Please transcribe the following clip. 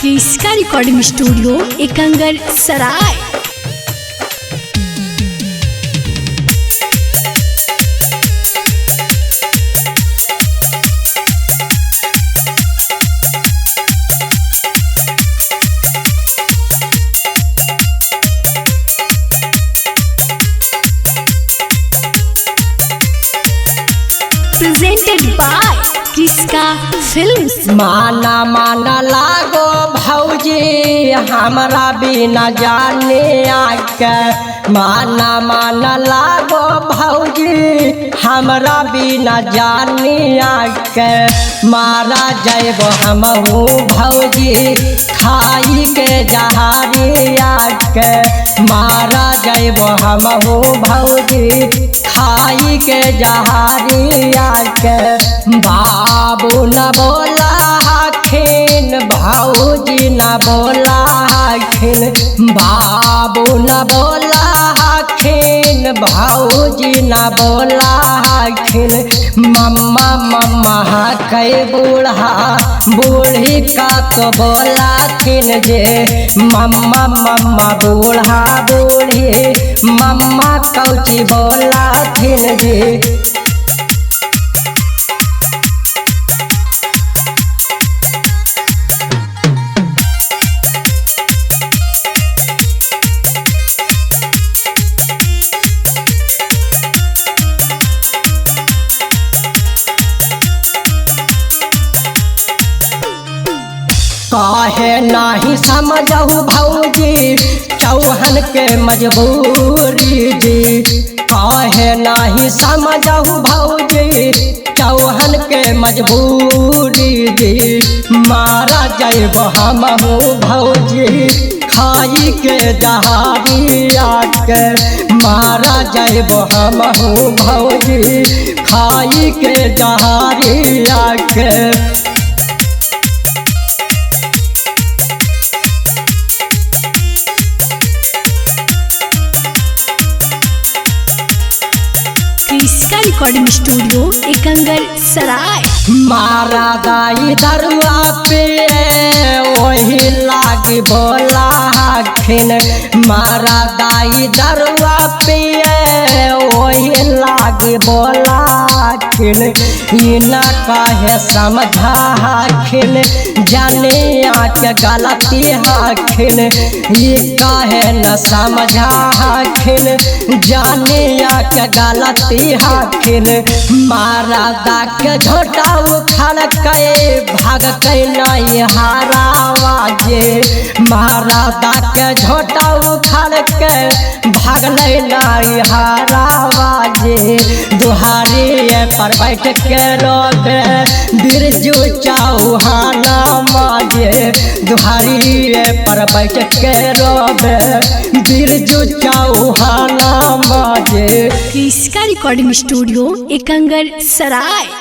किसका recording studio Ekangar सराय। Presented by किसका फिल्म्स। माना माना लागो भौजी हमरा बिना जाने आके, माना माना लागो भौजी हमरा बिना जाने आके। मारा जैब हमहू भौजी खाई के जहारी आके, मारा जैब हमहू भौजी खाई के जहारी आके। बाबू न बोला हखिन भौजी न बोला हखिन, बाबू न बोला हखिन भौजी न बोला हखिन। मम्मा मम्मा कई बूढ़ा बूढ़ी का तो बोला थिन जे, मम्मा मम्मा बूढ़ा बूढ़ी मम्मा कौची बोला थिन जे। काहे नाही समझहु भौजी चौहन के मजबूरी जी, काहे नाही समझहु भौजी चौहन के मजबूरी जी। मारा जैब हमहू भौजी खाई के दहाड़ी आके, मारा जैब हमहू भौजी खाई के दहाड़ी आके। किसका रिकॉर्डिंग स्टूडियो एकंगर सराय। मारा दाई दरुआ पे वही लागी बोला हखिन, मारा दाई दरुआ पे वही लागी बोला हखिन। इना काहे समझा हखिन जाने आके गलती हखिन, ये काहे न समझा हखिन जाने आके गलती हखिन। मारा दा के झोटा उखड़ के भाग के नहीं हारावा जे, मारा दा के झोटा उखड़ के भाग नहीं हारावा जे। दुहारी पर बैठ के रोबे बिरजू चौहाना माजे, दुहारी पर बैठ के रोबे बिरजू चौहाना माजे। किसका रिकॉर्डिंग स्टूडियो एकंगर सराय।